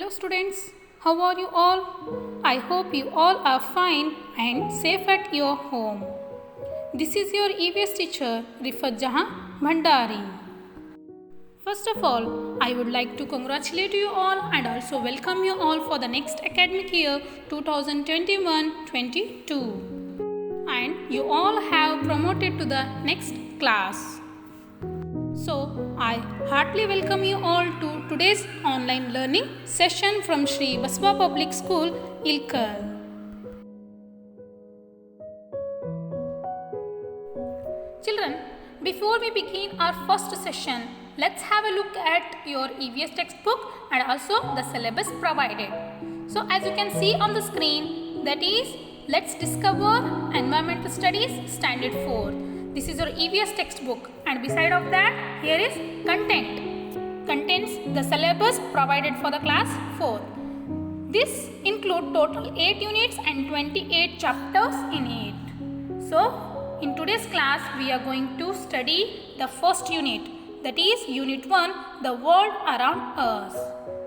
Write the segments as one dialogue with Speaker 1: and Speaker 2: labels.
Speaker 1: Hello students, how are you all? I hope you all are fine and safe at your home. This is your EVS teacher Rifat Jahan Bhandari. First of all, I would like to congratulate you all and also welcome you all for the next academic year 2021-22. And you all have promoted to the next class. So, I heartily welcome you all to today's online learning session from Shri Basava Public School, Ilkal. Children, before we begin our first session, let's have a look at your EVS textbook and also the syllabus provided. So, as you can see on the screen, that is, let's discover Environmental Studies Standard 4. This is your EVS textbook, and beside of that, here is content. Contains the syllabus provided for the class 4. This include total 8 units and 28 chapters in it. So, in today's class, we are going to study the first unit. That is Unit 1, the world around us.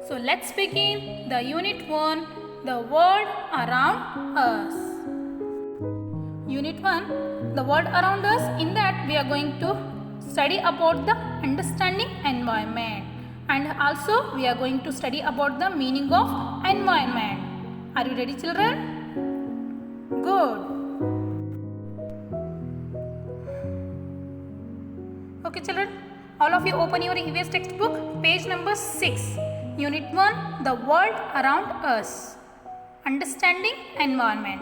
Speaker 1: So, let's begin the Unit 1, the world around us. Unit 1, the world around us. In that we are going to study about the understanding environment, and also we are going to study about the meaning of environment. Are you ready, children? Good. Okay, children, all of you open your EVS textbook, page number 6. Unit 1, the world around us. Understanding environment.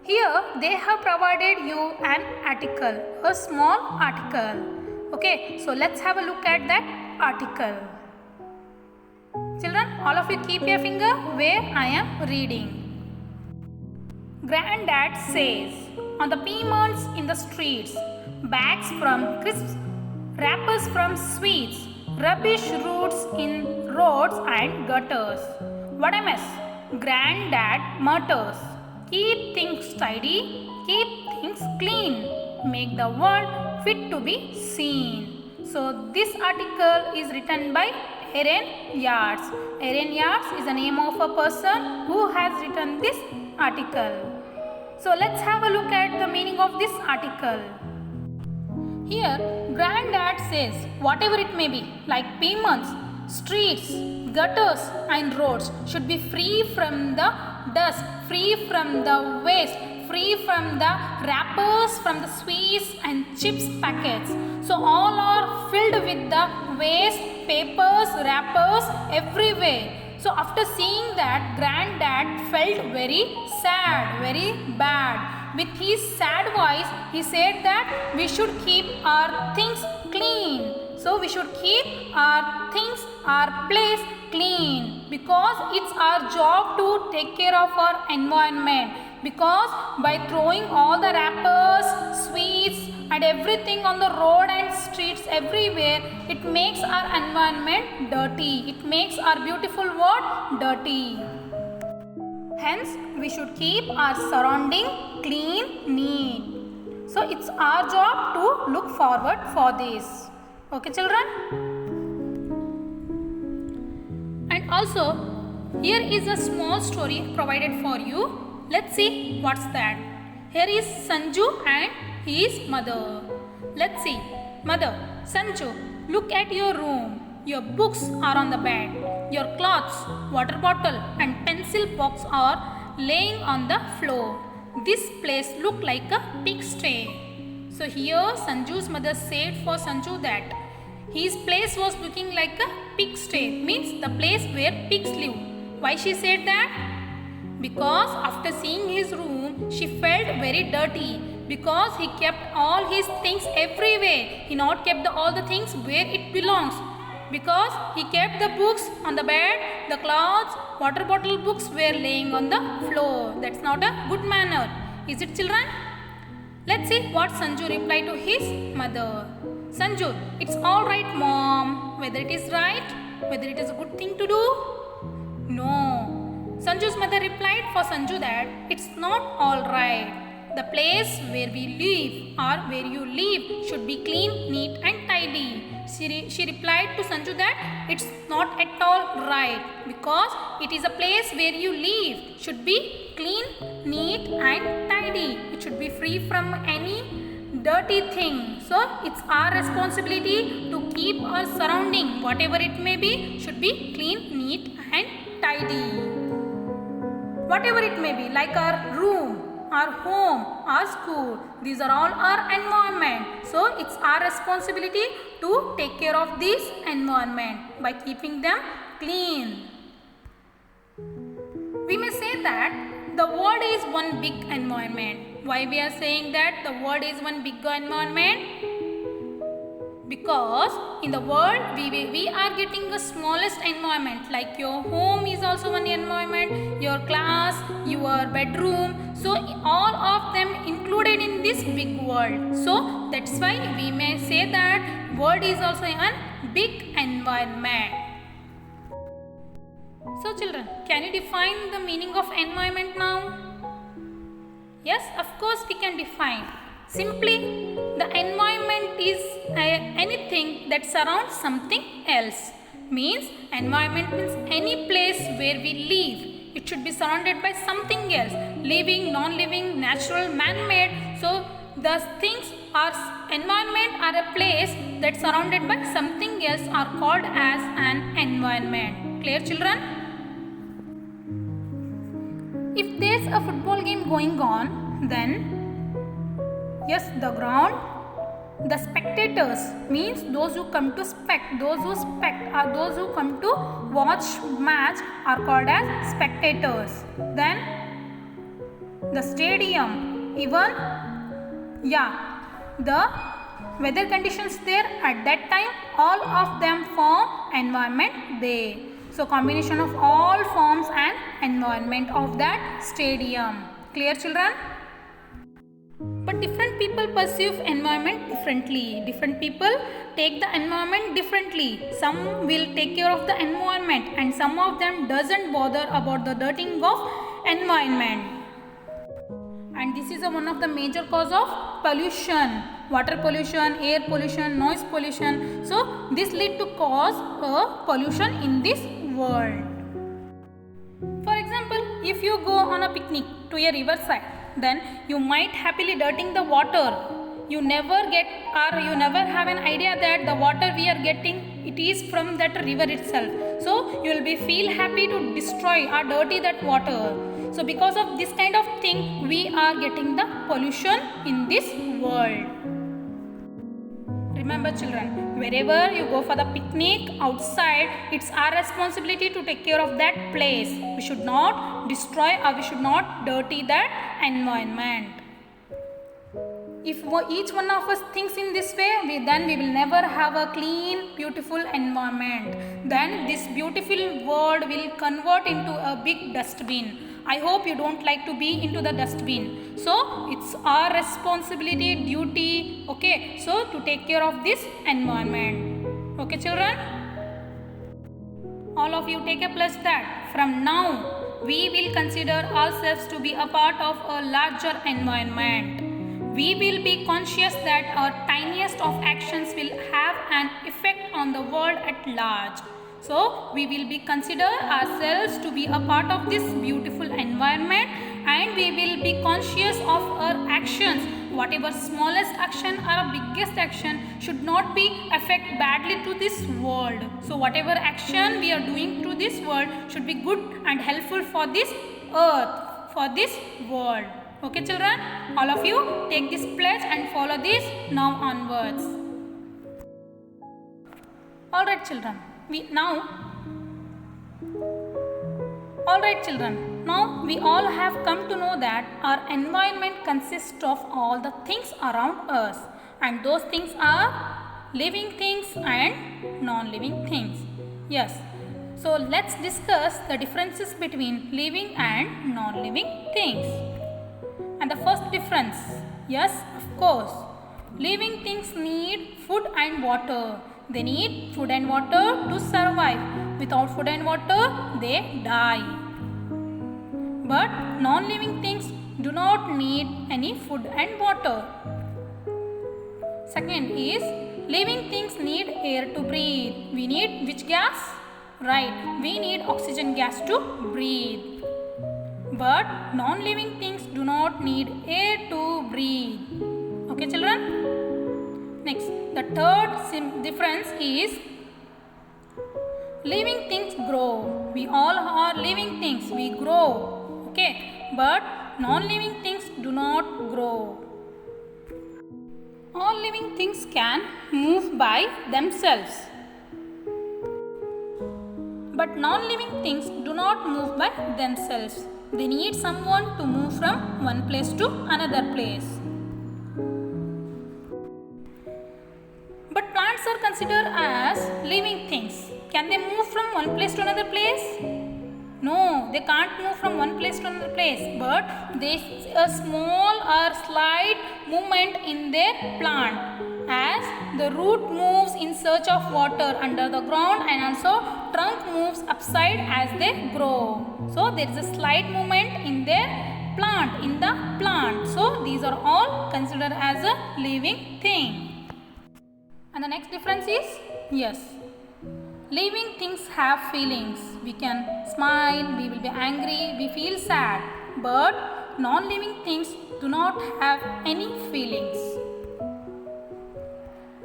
Speaker 1: Here they have provided you an article, a small article. Okay, so let's have a look at that article. Children, all of you keep your finger where I am reading. Granddad says, on the payments in the streets, bags from crisps, wrappers from sweets, rubbish roots in roads and gutters. What a mess! Granddad mutters. Keep things tidy, keep things clean, make the world fit to be seen. So, this article is written by Aaron Yards. Aaron Yards is the name of a person who has written this article. So, let's have a look at the meaning of this article. Here, Granddad says, whatever it may be, like pavements, streets, gutters and roads should be free from the dust, free from the waste, free from the wrappers from the sweets and chips packets. So all are filled with the waste, papers, wrappers everywhere. So after seeing that, Granddad felt very sad, very bad. With his sad voice, he said that we should keep our things clean. So we should keep our things, our place clean, because it's our job to take care of our environment. Because by throwing all the wrappers, sweets and everything on the road and streets everywhere, it makes our environment dirty. It makes our beautiful world dirty. Hence, we should keep our surrounding clean, neat. So, it's our job to look forward for this. Okay, children? And also, here is a small story provided for you. Let's see what's that. Here is Sanju and his mother. Let's see. Mother, Sanju, look at your room. Your books are on the bed. Your clothes, water bottle and pencil box are laying on the floor. This place looks like a pigsty. So here Sanju's mother said for Sanju that his place was looking like a pigsty, means the place where pigs live. Why she said that? Because after seeing his room, she felt very dirty, because he kept all his things everywhere. He not kept all the things where it belongs. Because he kept the books on the bed, the clothes, water bottle books were laying on the floor. That's not a good manner. Is it, children? Let's see what Sanju replied to his mother. Sanju, it's alright, mom. Whether it is right, whether it is a good thing to do? No. Sanju's mother replied for Sanju that it's not alright. The place where we live or where you live should be clean, neat and tidy. she replied to Sanju that it's not at all right, because it is a place where you live. Should be clean, neat and tidy. It should be free from any dirty thing. So it's our responsibility to keep our surrounding, whatever it may be, should be clean, neat and tidy. Whatever it may be, like our room, our home, our school, these are all our environment. So it's our responsibility to take care of this environment by keeping them clean. We may say that the world is one big environment. Why we are saying that the world is one big environment? Because in the world we are getting the smallest environment, like your home is also one environment, your class, your bedroom, so all of them included in this big world. So that's why we may say that world is also a big environment. So children, can you define the meaning of environment now? Yes, of course we can define. Simply, the environment is anything that surrounds something else. Means environment means any place where we live. It should be surrounded by something else. Living, non-living, natural, man-made. So the things are environment are a place that's surrounded by something else are called as an environment. Clear children? If there's a football game going on, then yes, the ground, the spectators means those who come to those who come to watch match are called as spectators. Then the stadium, even the weather conditions there at that time, all of them form environment there. So combination of all forms an environment of that stadium. Clear children? But different people perceive environment differently. Different people take the environment differently. Some will take care of the environment and some of them doesn't bother about the dirtying of environment. And this is one of the major cause of pollution. Water pollution, air pollution, noise pollution. So this lead to cause a pollution in this world. For example, if you go on a picnic to a riverside, then you might happily dirtying the water. You never have an idea that the water we are getting, it is from that river itself. So you will be feel happy to destroy or dirty that water. So because of this kind of thing, we are getting the pollution in this world. Remember children, wherever you go for the picnic outside, it's our responsibility to take care of that place. We should not destroy or we should not dirty that environment. If each one of us thinks in this way, then we will never have a clean, beautiful environment. Then this beautiful world will convert into a big dustbin. I hope you don't like to be into the dustbin. So it's our responsibility, duty, okay, so to take care of this environment. Okay children? All of you take a pledge that from now we will consider ourselves to be a part of a larger environment. We will be conscious that our tiniest of actions will have an effect on the world at large. So we will be consider ourselves to be a part of this beautiful environment, and we will be conscious of our actions. Whatever smallest action or biggest action should not be affect badly to this world. So whatever action we are doing to this world should be good and helpful for this earth, for this world. Okay children, all of you take this pledge and follow this now onwards. Alright children. Alright children, now we all have come to know that our environment consists of all the things around us, and those things are living things and non-living things. Yes, so let's discuss the differences between living and non-living things. And the first difference, yes, of course, living things need food and water. They need food and water to survive. Without food and water, they die. But non-living things do not need any food and water. Second is, Living things need air to breathe. We need which gas? Right, we need oxygen gas to breathe. But non-living things do not need air to breathe. Okay, children? Next, the third difference is living things grow. We all are living things. We grow. Okay, but non-living things do not grow. All living things can move by themselves. But non-living things do not move by themselves. They need someone to move from one place to another place. But plants are considered as living things. Can they move from one place to another place? No, they can't move from one place to another place. But there is a small or slight movement in their plant, as the root moves in search of water under the ground, and also trunk moves upside as they grow. So there is a slight movement in their plant, So these are all considered as a living thing. And the next difference is, yes, living things have feelings. We can smile, we will be angry, we feel sad. But non-living things do not have any feelings.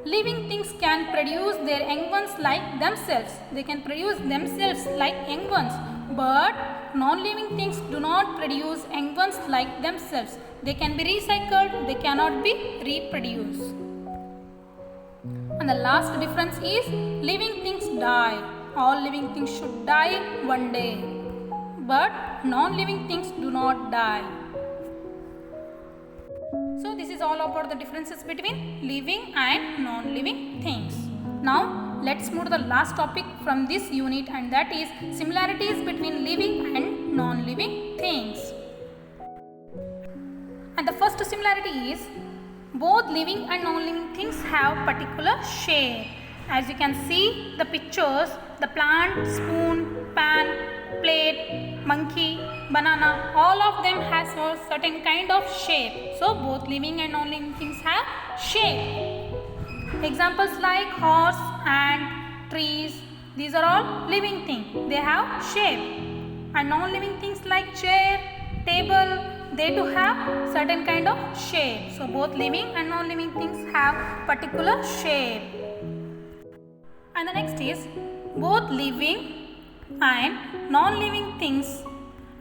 Speaker 1: Living things can produce their young ones like themselves. They can produce themselves like young ones. But non-living things do not produce young ones like themselves. They can be recycled, they cannot be reproduced. And the last difference is living things die. All living things should die one day. But non-living things do not die. So this is all about the differences between living and non-living things. Now let's move to the last topic from this unit, and that is similarities between living and non-living things. And the first similarity is both living and non-living things have particular shape. As you can see the pictures, the plant, spoon, pan, plate, monkey, banana, all of them has a certain kind of shape. So both living and non-living things have shape. Examples like horse, ant, trees, these are all living things. They have shape. And non-living things like chair, table, they do have certain kind of shape. So both living and non-living things have particular shape. And the next is both living and non-living things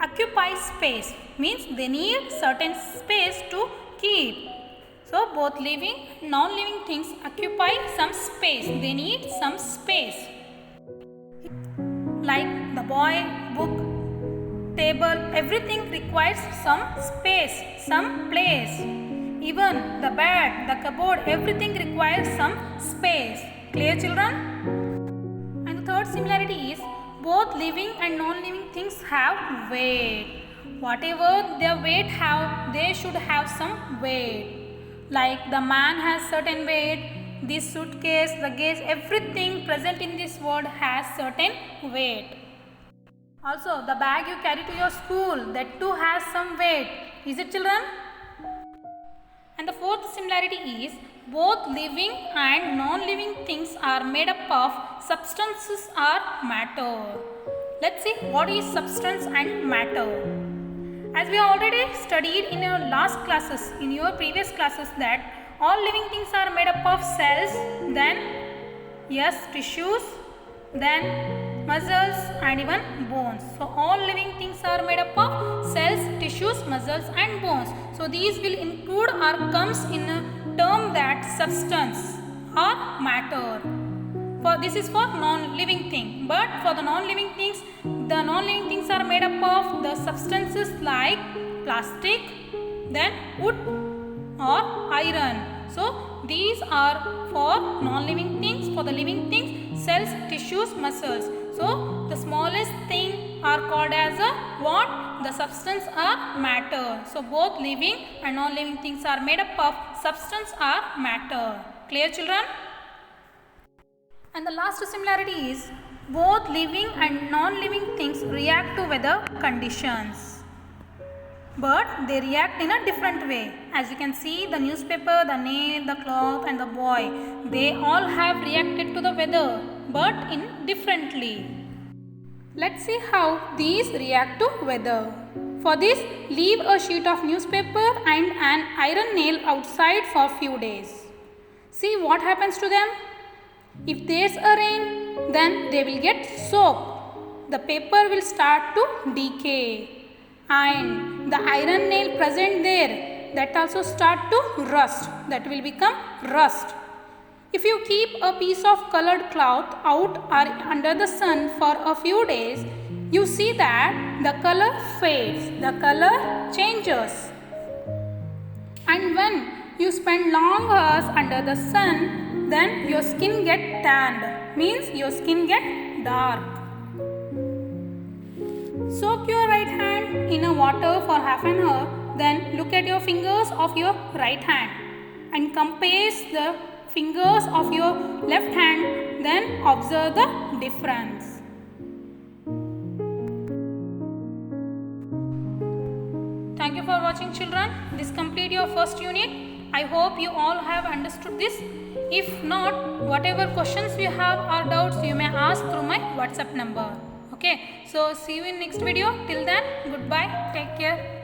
Speaker 1: occupy space. Means they need certain space to keep. So both living and non-living things occupy some space. They need some space. Like the boy, book, table, everything requires some space, some place. Even the bed, the cupboard, everything requires some space. Clear, children? And the third similarity is both living and non-living things have weight. Whatever their weight have, they should have some weight. Like the man has certain weight, this suitcase, the gas, everything present in this world has certain weight. Also, the bag you carry to your school, that too has some weight. Is it, children? And the fourth similarity is both living and non-living things are made up of substances or matter. Let's see what is substance and matter. As we already studied in your last classes, in your previous classes, that all living things are made up of cells, then yes, tissues, then muscles and even bones. So all living things are made up of cells, tissues, muscles and bones. So these will include or comes in a term that substance or matter. For this is for non-living thing. But for the non-living things, the non-living things are made up of the substances like plastic, then wood or iron. So these are for non-living things. For the living things, cells, tissues, muscles. So the smallest thing are called as a what? The substance or matter. So both living and non-living things are made up of substance or matter. Clear, children? And the last similarity is both living and non-living things react to weather conditions. but they react in a different way. As you can see, the newspaper, the nail, the cloth and the boy, they all have reacted to the weather, but in differently. Let's see how these react to weather. For this, leave a sheet of newspaper and an iron nail outside for few days. See what happens to them. If there's a rain, then they will get soaked. The paper will start to decay. And the iron nail present there, that also start to rust. That will become rust. If you keep a piece of colored cloth out or under the sun for a few days, you see that the color fades, the color changes. And when you spend long hours under the sun, then your skin get tanned, means your skin get dark. Soak your right hand in a water for half an hour, then look at your fingers of your right hand and compare the fingers of your left hand, then observe the difference. Thank you for watching, children. This complete your first unit. I hope you all have understood this. If not, whatever questions you have or doubts, you may ask through my WhatsApp number. Okay, so see you in next video. Till then, goodbye. Take care.